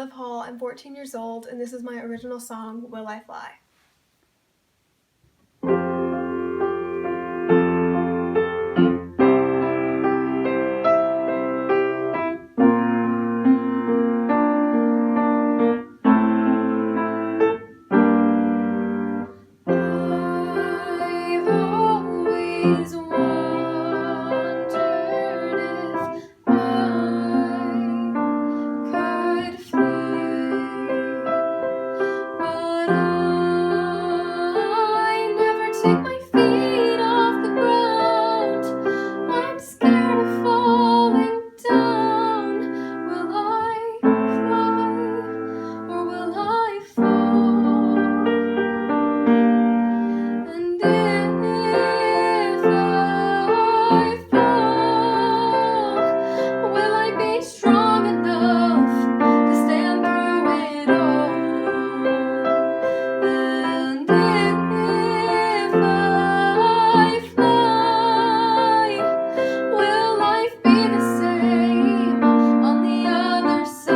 Liv Hall. I'm 14 years old, and this is my original song, Will I Fly? I've always wondered if I could fly, but I never take my feet off the ground. I'm scared of falling down. Will I fly or will I fall? And if I fall, will I be strong enough to stand through it all? And if I fly, will life be the same on the other side?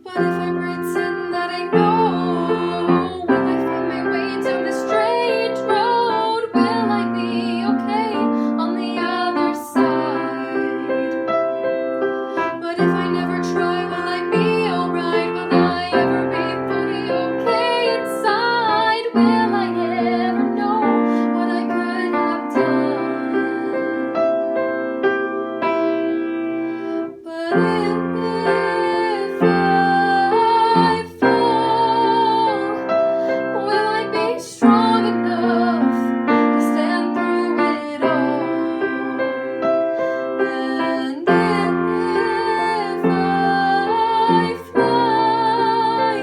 But if I pretend that I know, will I find my way down this strange road? Will I be okay on the other side? But if I never try, will I be alright? Will I ever be fully okay inside? Will I ever know what I could have done? But if I fall, will I be strong enough to stand through it all? And if I fly,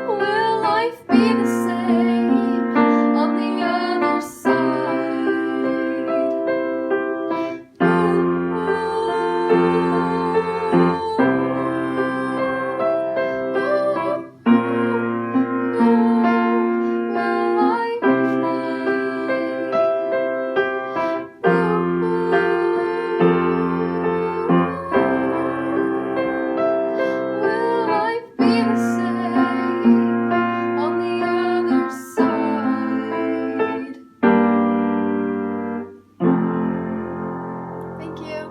will life be the same on the other side? Will life be the same on the other side? Thank you.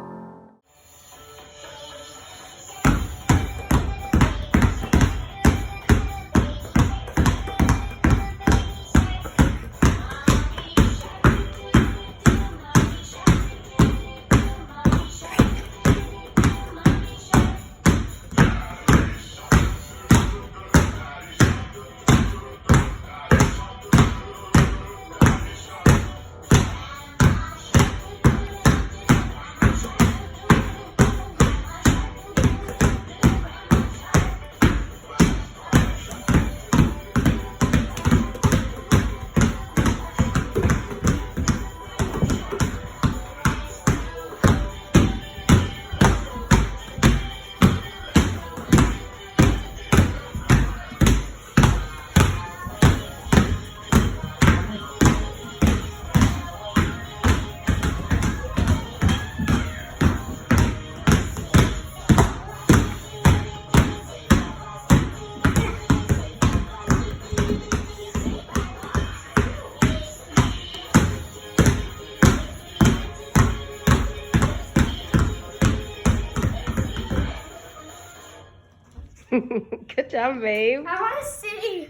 Good job, babe. I want to see.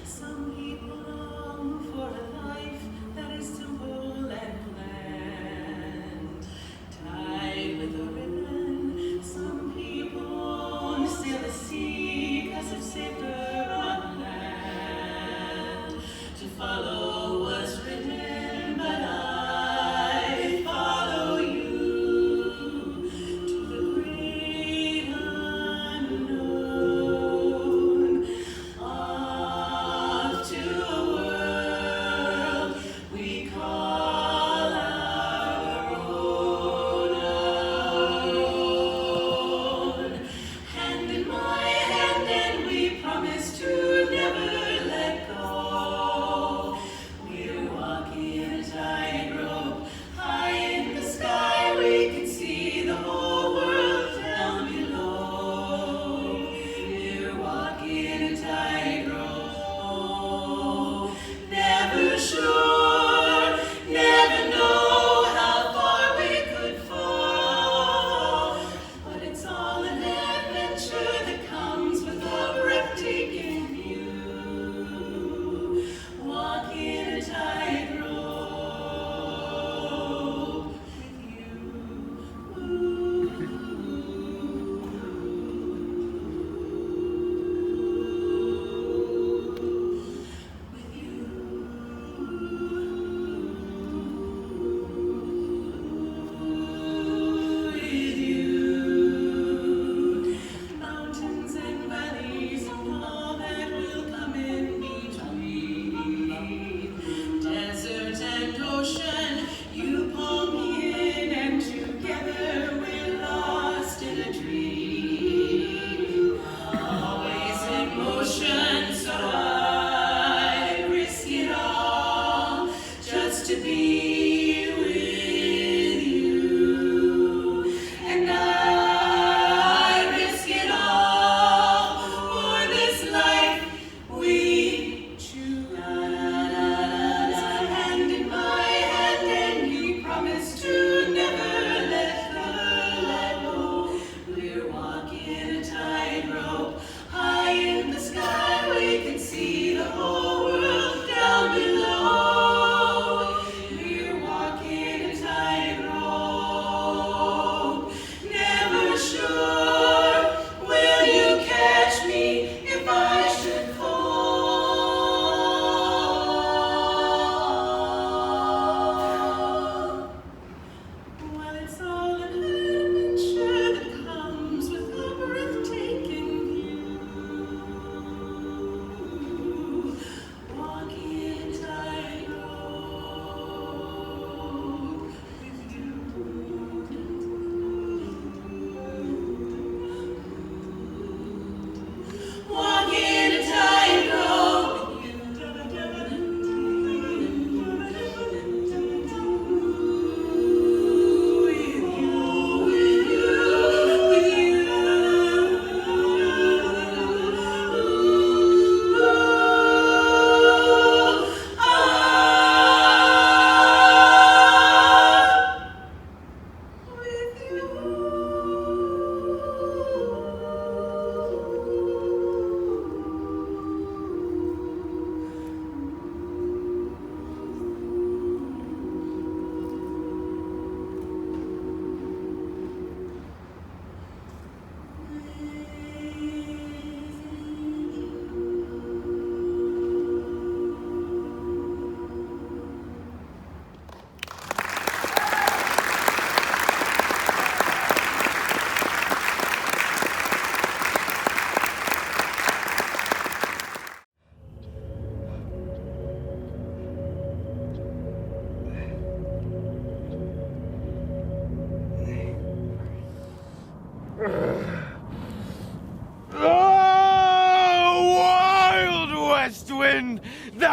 Some people long for a life that is simple and planned, tied with a ribbon. Some people sail the sea 'cause it's safer on land to follow what's written, but I follow you to the great unknown.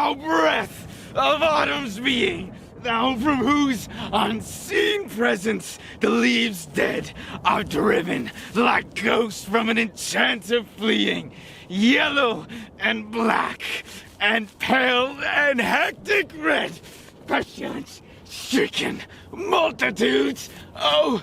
thou breath of autumn's being, thou from whose unseen presence the leaves dead are driven like ghosts from an enchanter fleeing, yellow and black and pale and hectic red, pestilence stricken multitudes, oh,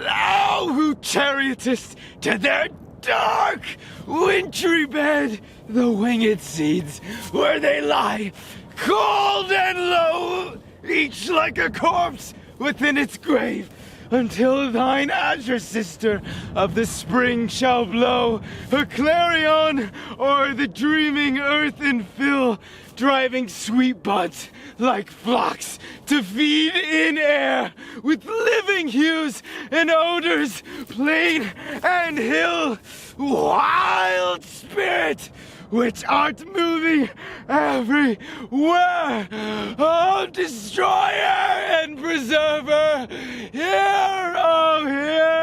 thou who chariotest to their dark, wintry bed the winged seeds, where they lie, cold and low, each like a corpse within its grave, until thine azure sister of the spring shall blow her clarion o'er the dreaming earth and fill, driving sweet buds like flocks to feed in air with living hues and odors, plain and hill. Wild spirit, which art moving everywhere, oh destroyer and preserver, hear, oh hear.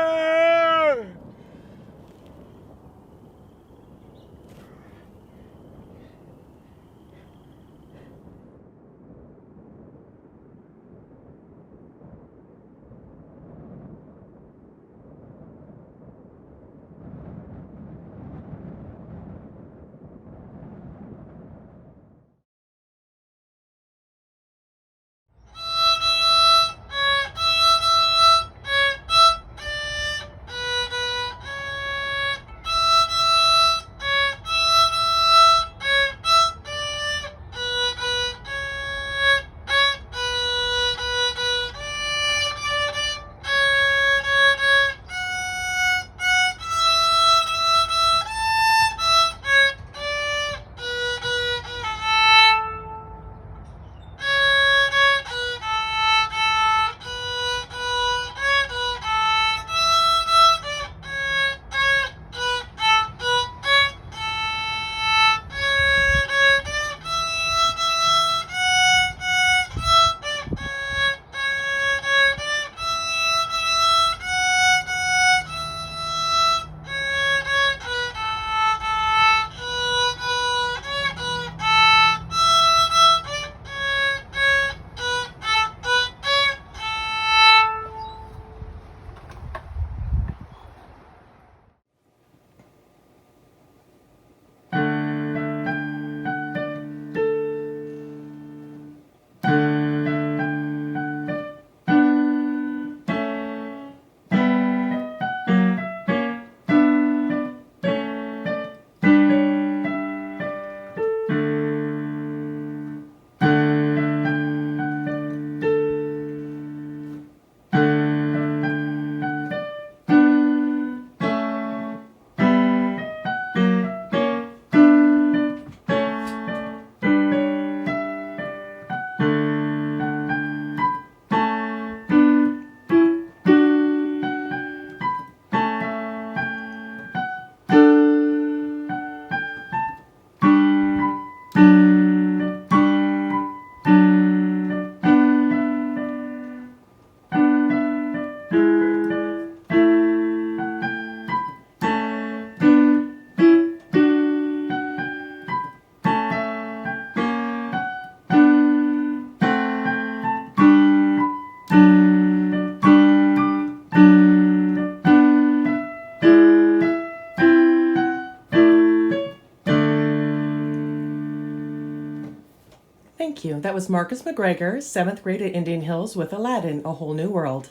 Thank you. That was Marcus McGregor, 7th grade at Indian Hills with Aladdin, A Whole New World.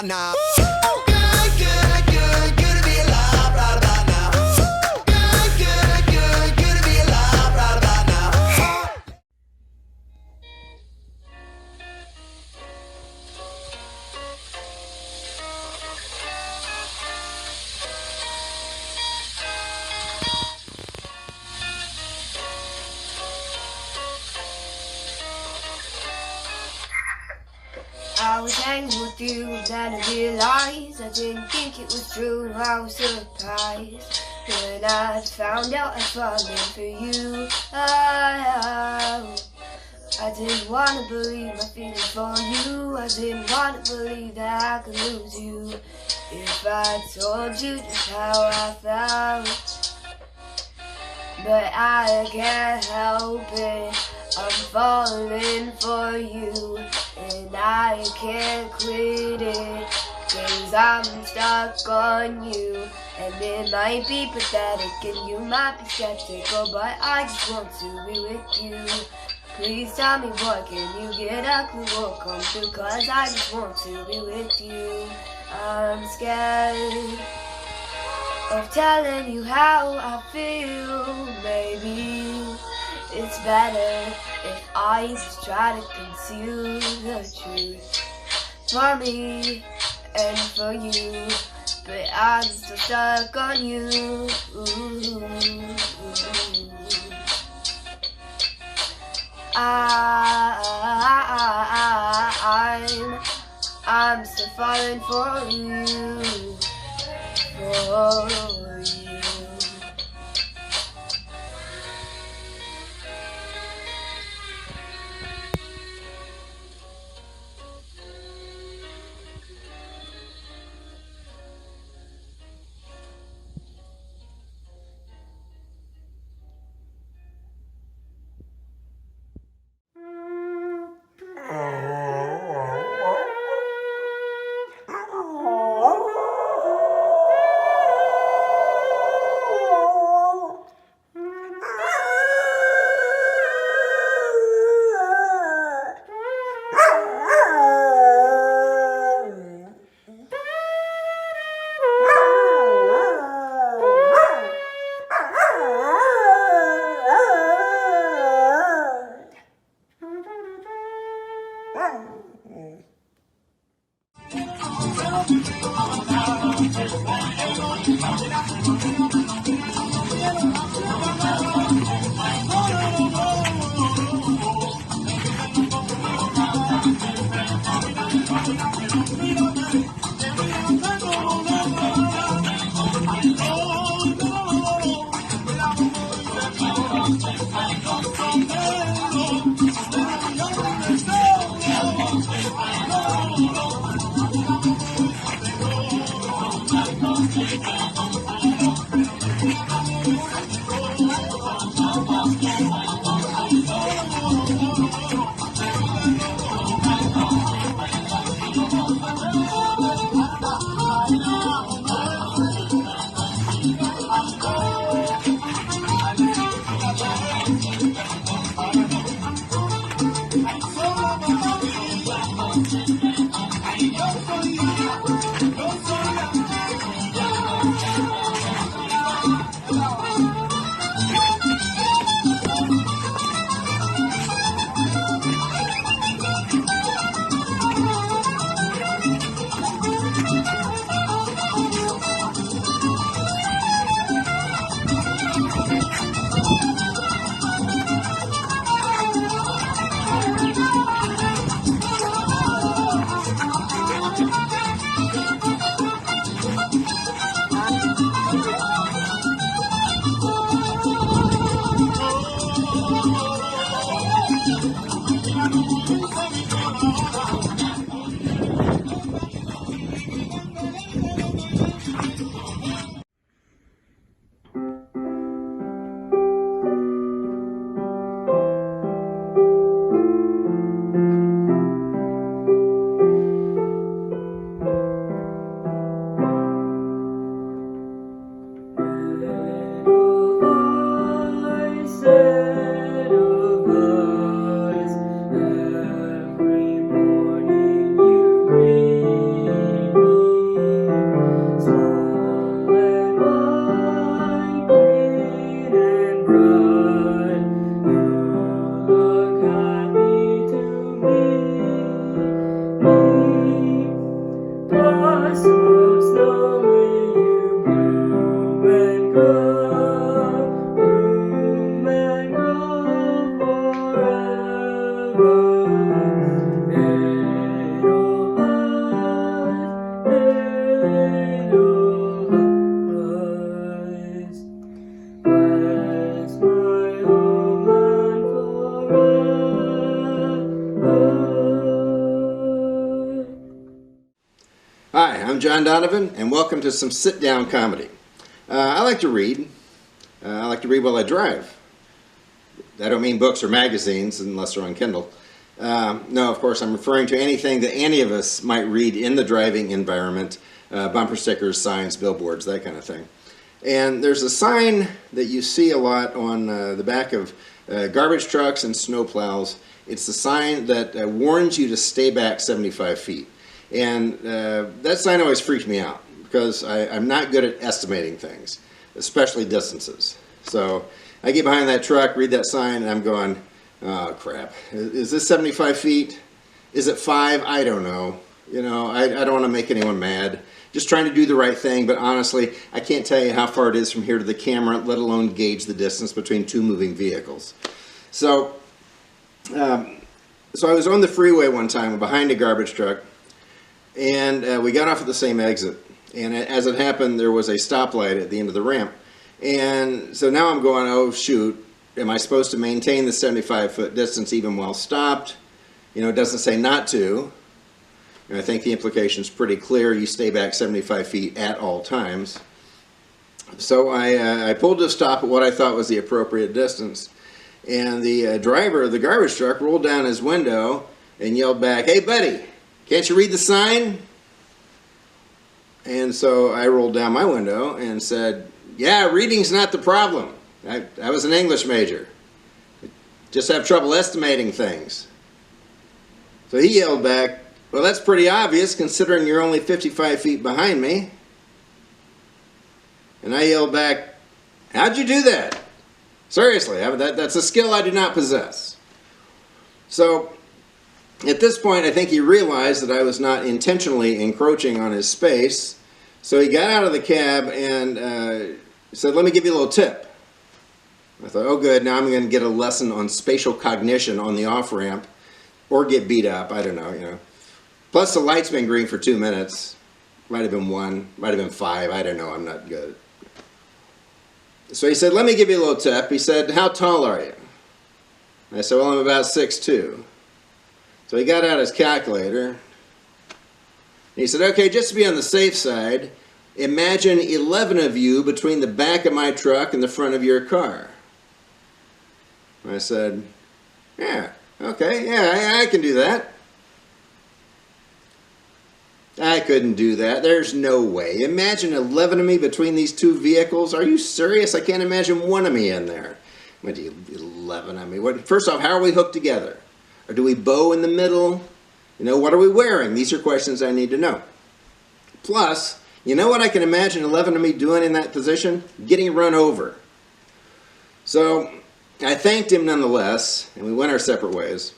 about now. Good, good, good, good to be alive right about now. Good, good, good, good to be alive right about now. I was hanging with you, then I realized I didn't think it was true. I was surprised when I found out I'd fallen for you. I didn't want to believe my feelings for you. I didn't want to believe that I could lose you. If I told you just how I felt, but I can't help it. I'm falling for you, and I can't quit it, 'cause I'm stuck on you. And it might be pathetic and you might be skeptical, but I just want to be with you. Please tell me, boy, can you get a clue or come through, 'cause I just want to be with you. I'm scared of telling you how I feel. Maybe it's better if I just try to conceal the truth for me and for you, but I'm still stuck on you. I'm still falling for you, for you. John Donovan, and welcome to some sit-down comedy. I like to read. I like to read while I drive. I don't mean books or magazines, unless they're on Kindle. No, of course, I'm referring to anything that any of us might read in the driving environment, bumper stickers, signs, billboards, that kind of thing. And there's a sign that you see a lot on the back of garbage trucks and snowplows. It's the sign that warns you to stay back 75 feet. And that sign always freaks me out because I'm not good at estimating things, especially distances. So I get behind that truck, read that sign, and I'm going, oh crap, is this 75 feet? Is it 5? I don't know. You know, I don't want to make anyone mad. Just trying to do the right thing, but honestly, I can't tell you how far it is from here to the camera, let alone gauge the distance between two moving vehicles. So I was on the freeway one time behind a garbage truck, and we got off at the same exit. And as it happened, there was a stoplight at the end of the ramp. And so now I'm going, oh shoot, am I supposed to maintain the 75-foot distance even while stopped? You know, it doesn't say not to. And I think the implication is pretty clear. You stay back 75 feet at all times. So I pulled to a stop at what I thought was the appropriate distance. And the driver of the garbage truck rolled down his window and yelled back, "Hey buddy, can't you read the sign?" And so I rolled down my window and said, "Yeah, reading's not the problem. I was an English major. Just have trouble estimating things." So he yelled back, "Well, that's pretty obvious considering you're only 55 feet behind me." And I yelled back, "How'd you do that? Seriously, that's a skill I do not possess." So at this point, I think he realized that I was not intentionally encroaching on his space. So he got out of the cab and said, "Let me give you a little tip." I thought, oh good, now I'm going to get a lesson on spatial cognition on the off-ramp, or get beat up, I don't know, you know. Plus the light's been green for 2 minutes. Might have been 1, might have been 5, I don't know, I'm not good. So he said, "Let me give you a little tip." He said, "How tall are you?" I said, "Well, I'm about 6'2". So he got out his calculator. He said, "Okay, just to be on the safe side, imagine 11 of you between the back of my truck and the front of your car." I said, "Yeah, okay, yeah, I can do that." I couldn't do that. There's no way. Imagine 11 of me between these two vehicles. Are you serious? I can't imagine one of me in there. What do you, 11 of me? What, first off, how are we hooked together? Or do we bow in the middle? You know, what are we wearing? These are questions I need to know. Plus, you know what I can imagine 11 of me doing in that position? Getting run over. So I thanked him nonetheless, and we went our separate ways.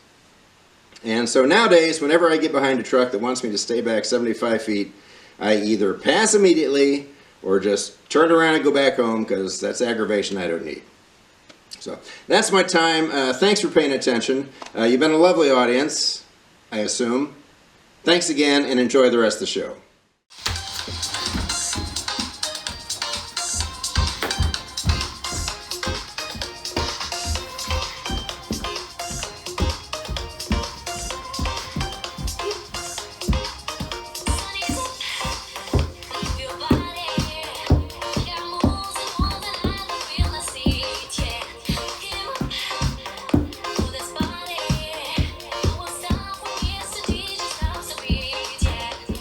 And so nowadays, whenever I get behind a truck that wants me to stay back 75 feet, I either pass immediately or just turn around and go back home, because that's aggravation I don't need. So that's my time. Thanks for paying attention. You've been a lovely audience, I assume. Thanks again, and enjoy the rest of the show.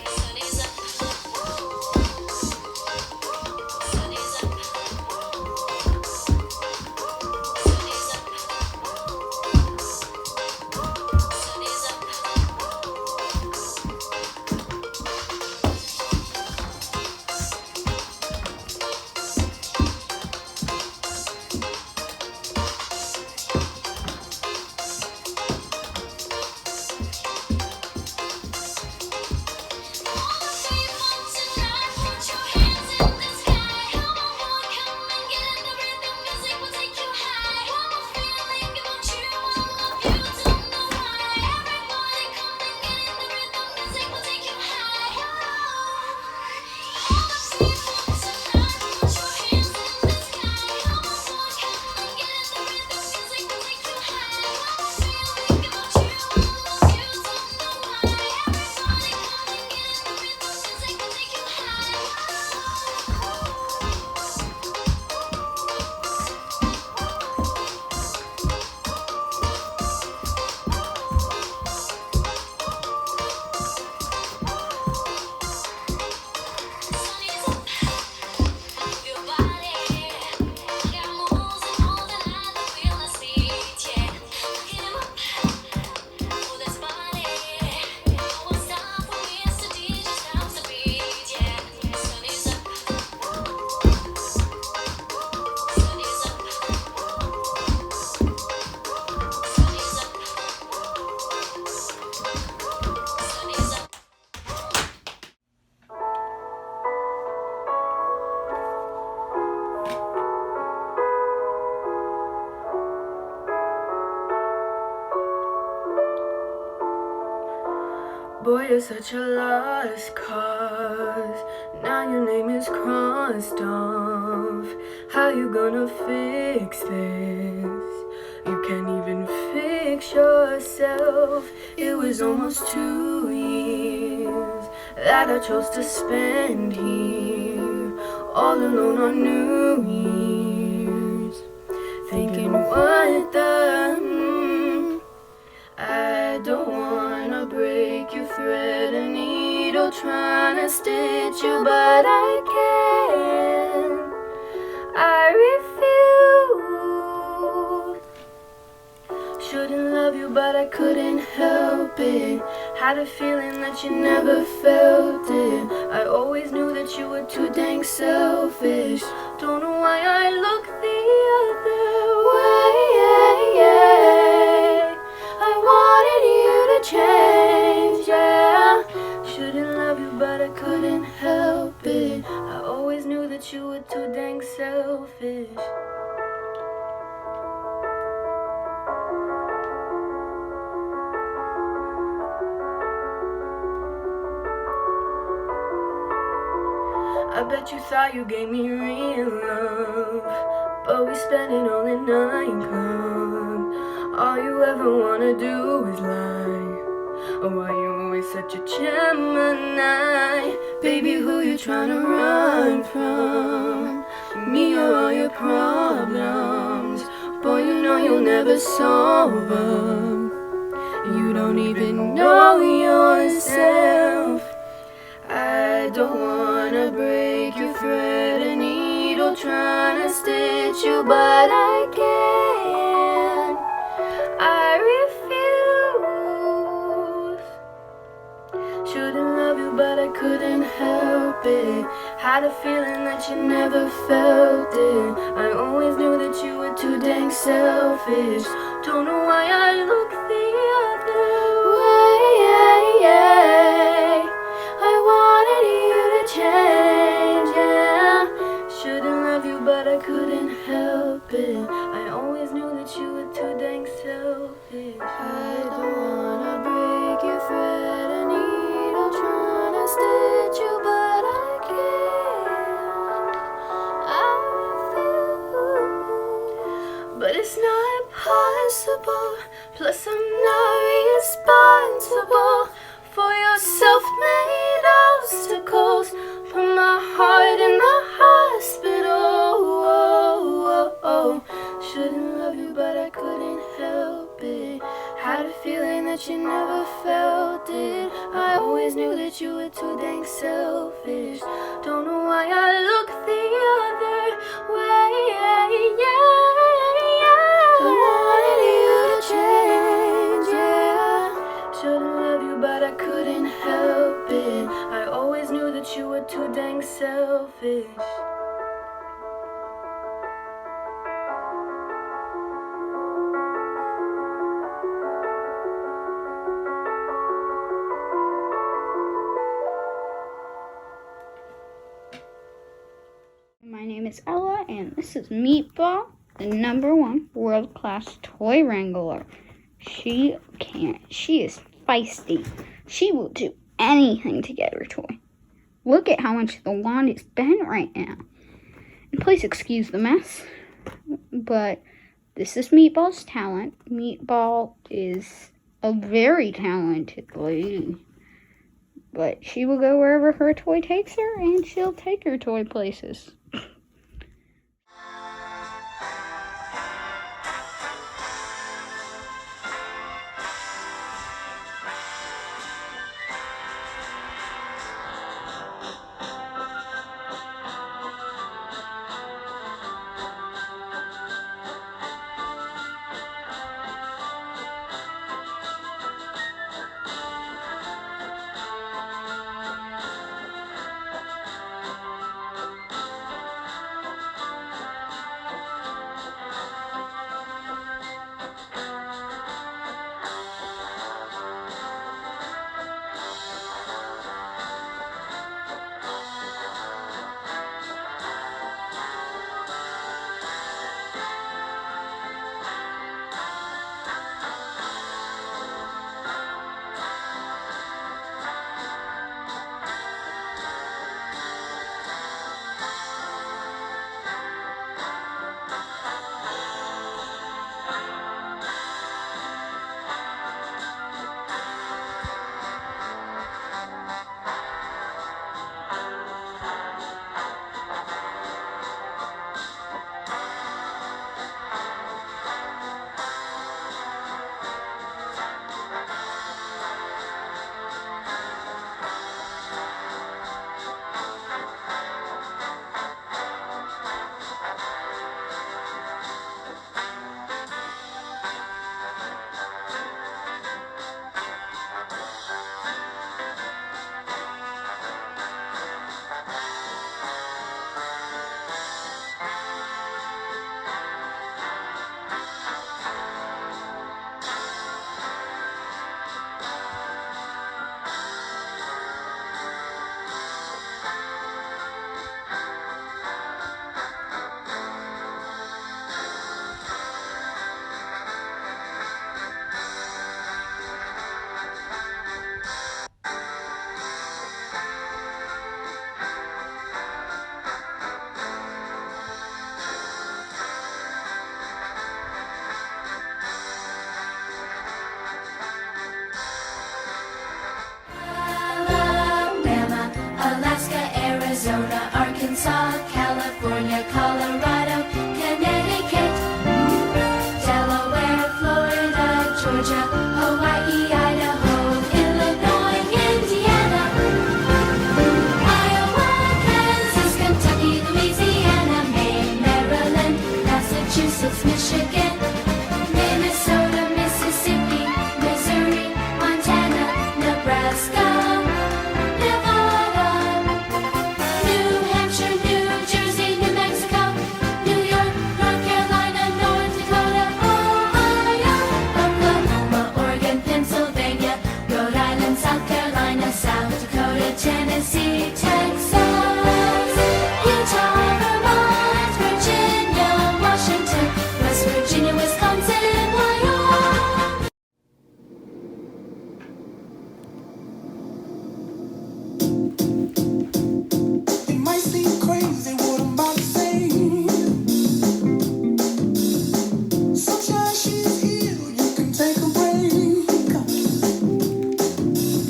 Sunny's Boy, you're such a lost cause. Now your name is crossed off. How you gonna fix this? You can't even fix yourself. It was almost 2 years that I chose to spend here, all alone on New Year's, thinking what the I don't wanna break you, thread a needle, trying to stitch you, but I can't. I refuse. Shouldn't love you, but I couldn't help it. Had a feeling that you never felt it. I always knew that you were too dang selfish. Don't know why I look the other way. I wanted you to change, yeah. Shouldn't love you, but I couldn't help it. I always knew that you were too dang selfish. I bet you thought you gave me real love, but we spent it all in nightclub. All you ever wanna do is lie. Oh, why you always such a Gemini? Baby, who you tryna run from? Me or all your problems? Boy, you know you'll never solve them. You don't even know yourself. I don't wanna break your thread a needle, tryna stitch you, but I can't. I refuse. Shouldn't love you, but I couldn't help it. Had a feeling that you never felt it. I always knew that you were too dang selfish. Don't know why I look the other way. I wanted you to change, yeah. Shouldn't love you, but I couldn't help it. I always knew that you were too dang selfish. I don't wanna break your thread a needle, tryna stitch you, but I can't. I refuse. But it's not possible. Plus I'm not responsible for your self-made obstacles. Put my heart in the hospital. Shouldn't love you, but I couldn't help it. Had a feeling that you never felt it. I always knew that you were too dang selfish. Don't know why I look the other way. I wanted you to change, yeah. Shouldn't love you, but I couldn't help it. I always knew that you were too dang selfish. My name is Ella, and this is Meatball, the #1 world-class toy wrangler. She is feisty. She will do anything to get her toy. Look at how much the wand is bent right now. And please excuse the mess, but this is Meatball's talent. Meatball is a very talented lady, but she will go wherever her toy takes her, and she'll take her toy places. Arkansas, California, Colorado, Connecticut, Delaware, Florida, Georgia, Hawaii, Idaho, Illinois, Indiana, Iowa, Kansas, Kentucky, Louisiana, Maine, Maryland, Massachusetts, Michigan, Minnesota, Mississippi, Missouri, Montana, Nebraska, Nevada, New Hampshire, New Jersey, New Mexico, New York, North Carolina, North Dakota, Ohio, Oklahoma, Oregon, Pennsylvania, Rhode Island, South Carolina, South Dakota, Tennessee, Texas, Utah, Vermont, Virginia, Washington, West Virginia, Wisconsin, Wyoming. It might seem crazy what I'm about to say. Sunshine, she's here, you can take a break.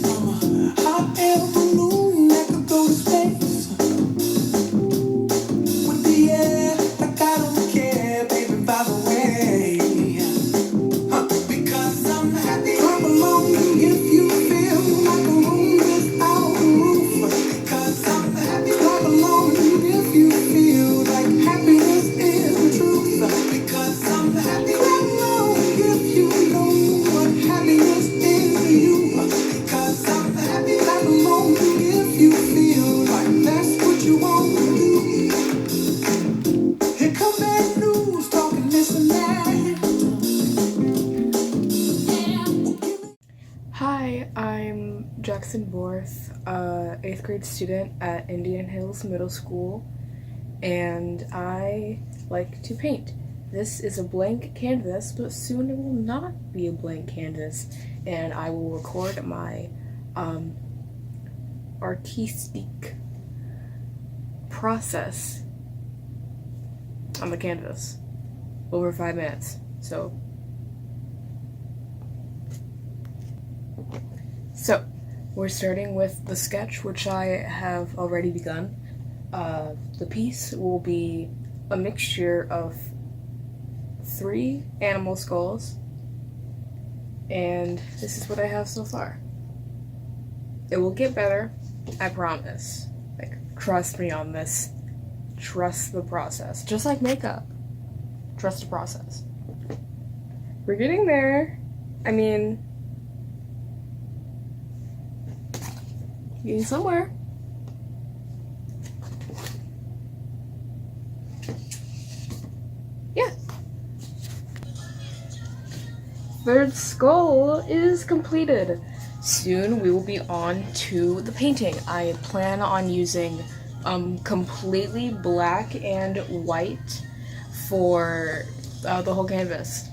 I'm a hot air balloon that could go to space. With the air, like I don't care, baby, by the way. Because I'm happy. Come along if you feel like a room without a roof. Because I'm happy. Come along if you feel like happiness is the truth. Because I'm happy. Come along if you know what happiness is to you. Because I'm happy. Come along if you feel like that's what you want to do. Here come bad news, talking this and that. Hi, I'm Jackson Borth, 8th grade student at Indian Hills Middle School, and I like to paint. This is a blank canvas, but soon it will not be a blank canvas, and I will record my artistic process on the canvas over 5 minutes. So, we're starting with the sketch, which I have already begun. The piece will be a mixture of 3 animal skulls, and this is what I have so far. It will get better, I promise. Like, trust me on this. Trust the process. Just like makeup. Trust the process. We're getting there. I mean, getting somewhere. Yeah. Third skull is completed. Soon we will be on to the painting. I plan on using completely black and white for the whole canvas.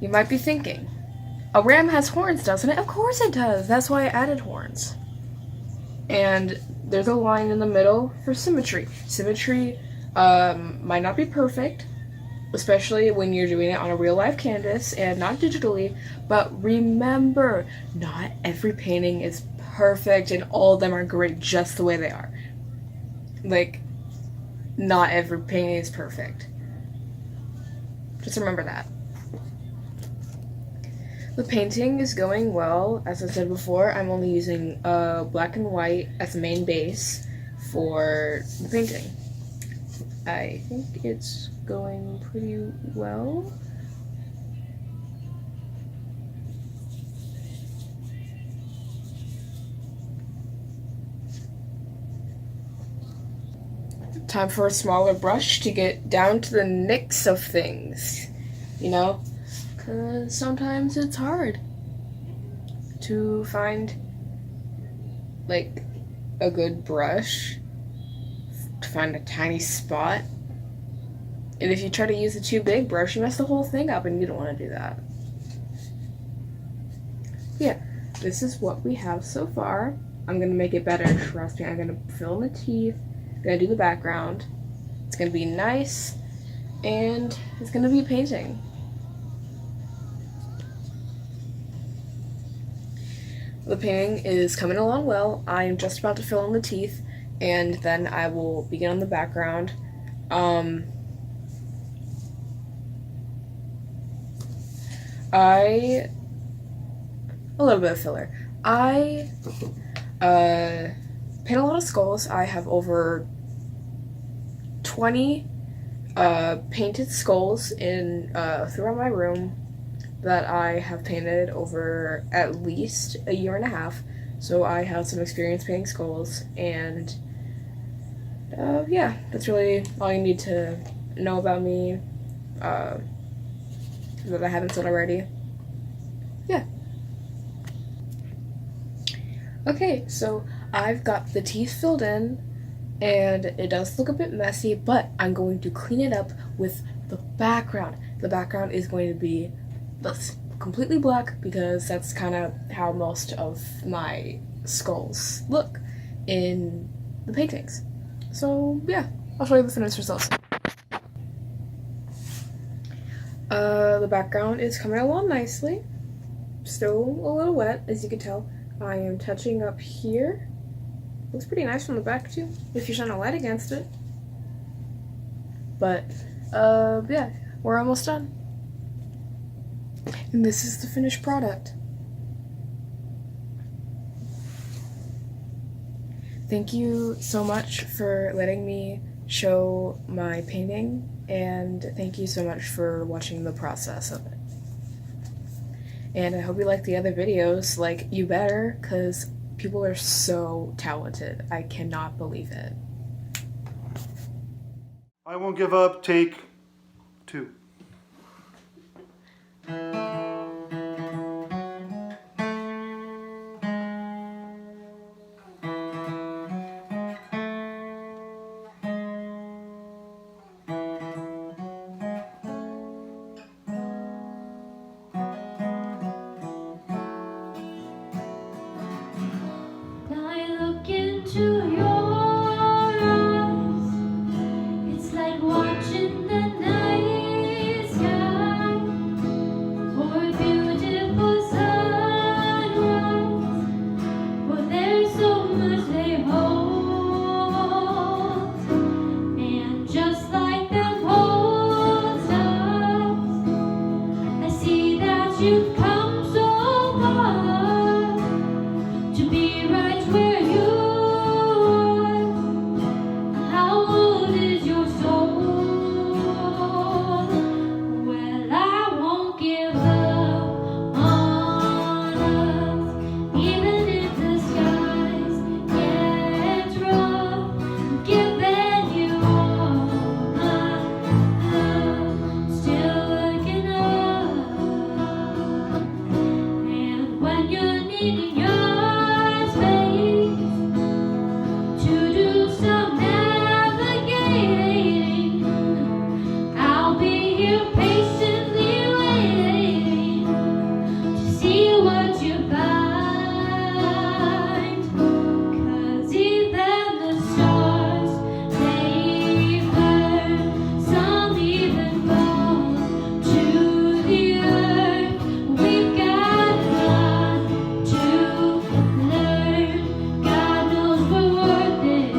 You might be thinking, a ram has horns, doesn't it? Of course it does. That's why I added horns. And there's a line in the middle for symmetry. Symmetry might not be perfect, especially when you're doing it on a real life canvas and not digitally, but remember, not every painting is perfect and all of them are great just the way they are. Like, not every painting is perfect. Just remember that. The painting is going well. As I said before, I'm only using black and white as the main base for the painting. I think it's going pretty well. Time for a smaller brush to get down to the nicks of things, you know? Because sometimes it's hard to find, like, a good brush, to find a tiny spot. And if you try to use a too big brush, you mess the whole thing up, and you don't want to do that. Yeah, this is what we have so far. I'm going to make it better, trust me. I'm going to fill in the teeth, going to do the background. It's going to be nice, and it's going to be a painting. the painting is coming along well. I am just about to fill in the teeth, and then I will begin on the background. A little bit of filler. I paint a lot of skulls. I have over 20 painted skulls in throughout my room that I have painted over at least a year and a half. So I have some experience painting skulls, and yeah, that's really all you need to know about me that I haven't said already. Yeah. Okay, so I've got the teeth filled in, and it does look a bit messy, but I'm going to clean it up with the background. The background is going to be completely black because that's kind of how most of my skulls look in the paintings. So yeah, I'll show you the finished results. The background is coming along nicely. Still a little wet, as you can tell. I am touching up here. Looks pretty nice from the back too, if you shine a light against it. But yeah, we're almost done. And this is the finished product. Thank you so much for letting me show my painting, and thank you so much for watching the process of it. And I hope you like the other videos. Like, you better, because people are so talented. I cannot believe it. I Won't Give Up, take 2. I look into your eyes. It's like watching the night sky or a beautiful sunrise. But there's so much they hold, and just like them posters, I see that you've come so far to be right where you are. How old is your soul? Well, I won't give up on us, even if the skies get rough. I'm giving you all my love, still looking up. And when you're needing your space to do some navigating, I'll be here patiently waiting to see what you find. 'Cause even the stars, they burn, some even fall to the earth. We've got a lot to learn. God knows we're worth it.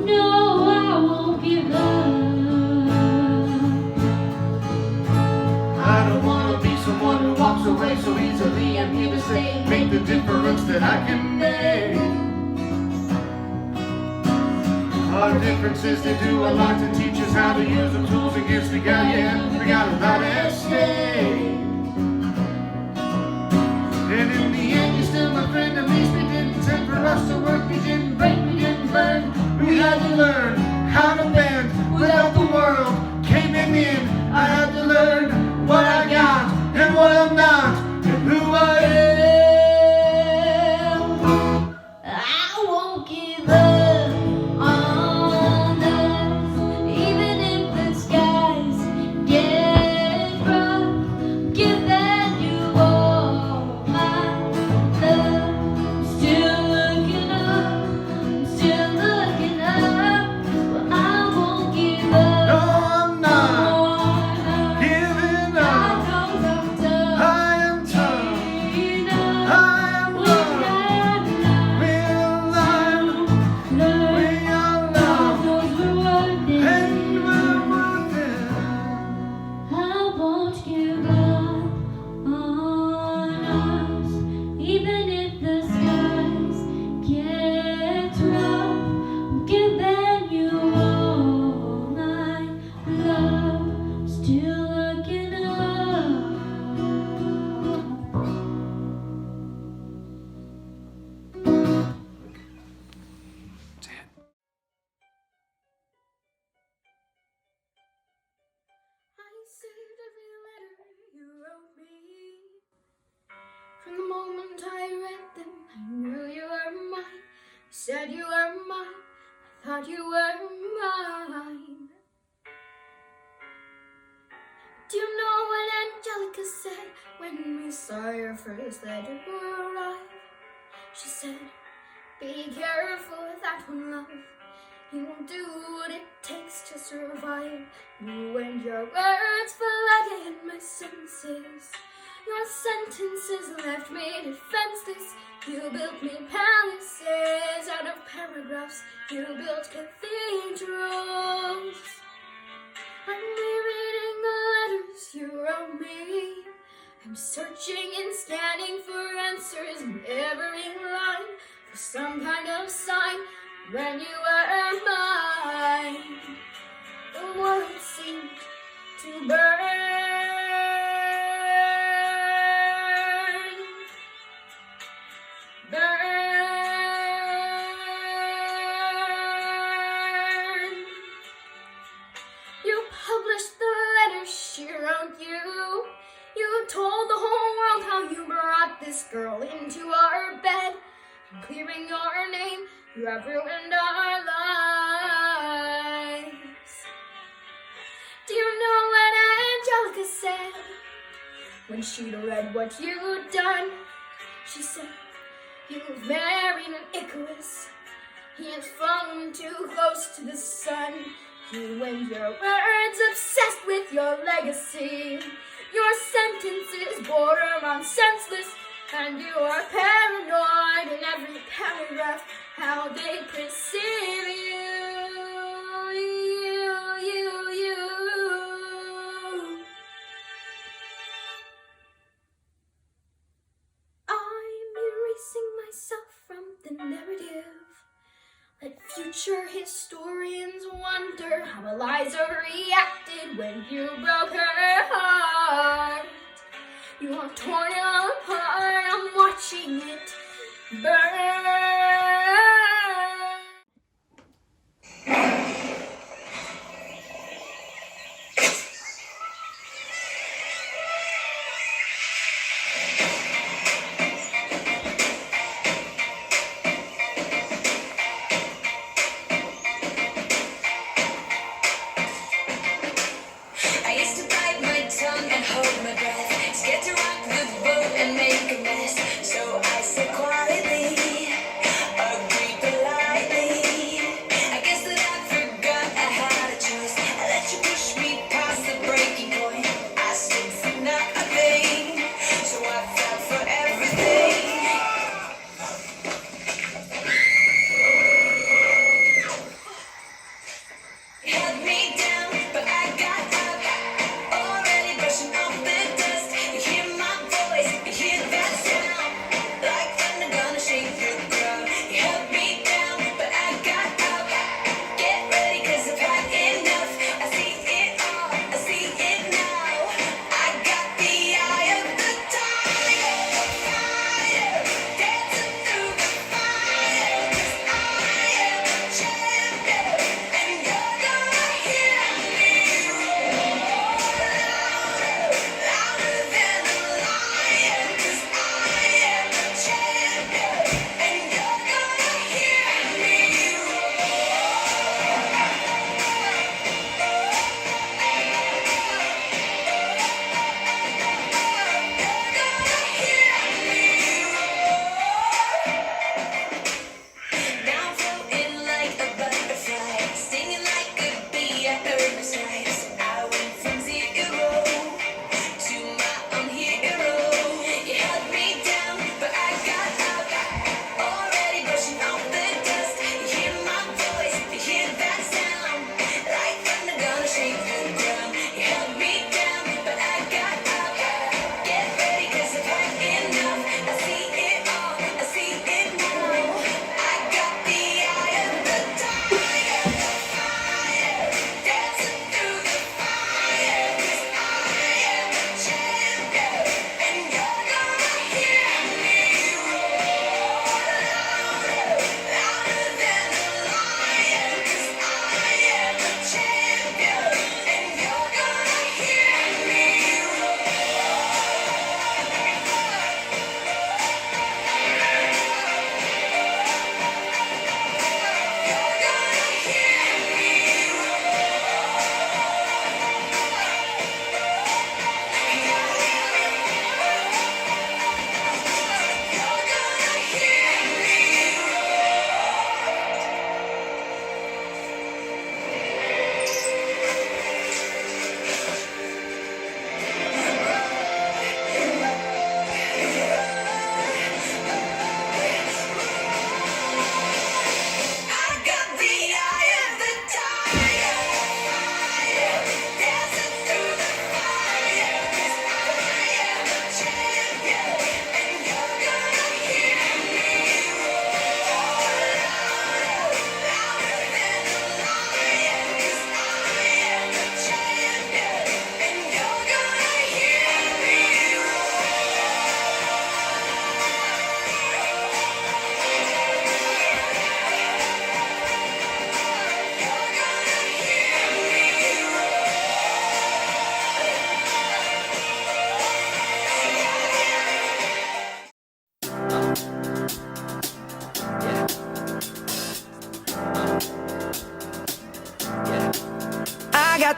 No, I won't give up. I don't wanna be someone who walks away so easily. I'm here to say, make the difference that I can make. Our difference is they do a lot to teach us how to use the tools and gifts we got. Yeah, we got a lot at stake. And in the end, you're still my friend. At least we didn't tend for us to work. We didn't break, we didn't burn. We had to learn how to bend without the world caving in. I had to learn what I got and what I'm not, and who I am. I won't give up on us, even if the skies get rough. moment I read them, I knew you were mine. You said you were mine, I thought you were mine. Do you know what Angelica said when we saw your first letter arrive? She said, be careful with that one, love. You won't do what it takes to survive. You and your words flooded my senses. Your sentences left me defenseless. You built me palaces out of paragraphs. You built cathedrals. I'm rereading the letters you wrote me. I'm searching and scanning for answers in every line, for some kind of sign when you were mine. The world seemed to burn. You published the letters she wrote you. You told the whole world how you brought this girl into our bed. And clearing your name, you have ruined our lives. Do you know what Angelica said when she'd read what you'd done? She said, you've married an Icarus. He has flown too close to the sun. You and your words obsessed with your legacy. Your sentences border on senseless, and you are paranoid in every paragraph how they perceive you. I'm erasing myself from the narrative. Let future historians wonder how Eliza reacted when you broke her heart. You have torn it all apart, I'm watching it burn. I used to bite my tongue and hold my breath, scared to rock the boat and make a mess. So I said quietly,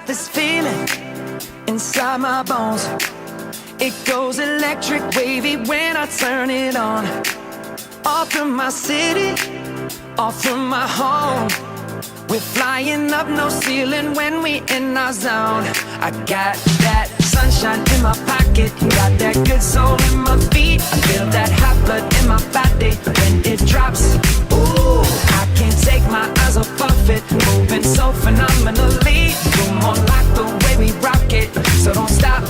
this feeling inside my bones. It goes electric wavy when I turn it on. Off from my city, off from my home. We're flying up, no ceiling when we in our zone. I got that sunshine in my pocket, got that good soul in my feet. I feel that hot blood in my body when it drops. Ooh, I can't take my eyes off of it, moving so phenomenally. You're more like the way we rock it, so don't stop.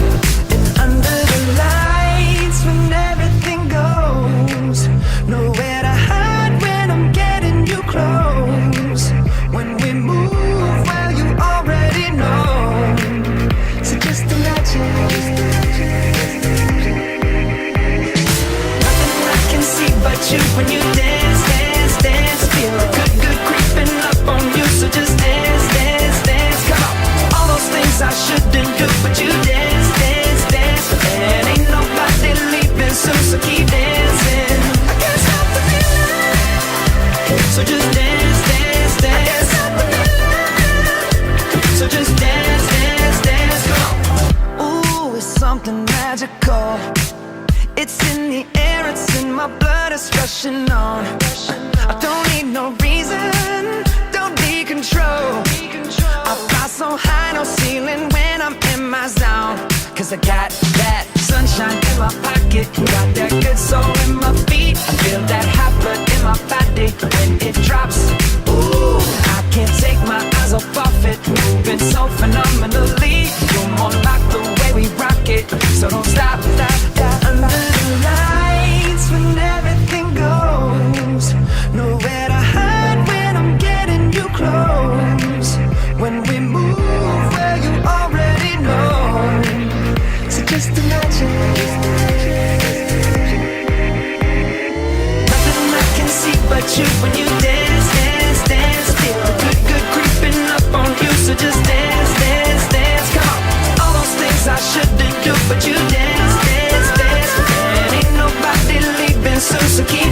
And under the lights when everything goes, nowhere to hide when I'm getting you close. When we move, well, you already know. So just imagine. Nothing I can see but you when you dance, dance, dance. Feel good, good creeping up on you. So just dance, dance, dance. Come on. All those things I shouldn't do, but you dance, dance, dance. And ain't nobody leaving soon, so keep dancing. I can't stop the feeling. So just dance, dance, dance. So just dance, dance, dance, come on. Ooh, it's something magical. It's in the air, it's in my blood, it's rushing on. I don't need no reason, don't need control. I fly so high, no ceiling when I'm in my zone. Cause I got that sunshine in my pocket, got that good soul in my feet. I feel that hot blood in my body when it drops. Ooh, I can't take my eyes off of it, moving so phenomenally. You're more like the way we rock it, so don't stop, stop, stop. Under the lights when everything goes, nowhere to hide when I'm getting you close. When we move, well, you already know. So just imagine. Nothing I can see but you when you dance, dance, dance. Feel good, good creeping up on you. So just dance, dance, dance. Come on. All those things I shouldn't do, but you dance, dance, dance. And ain't nobody leaving soon, so keep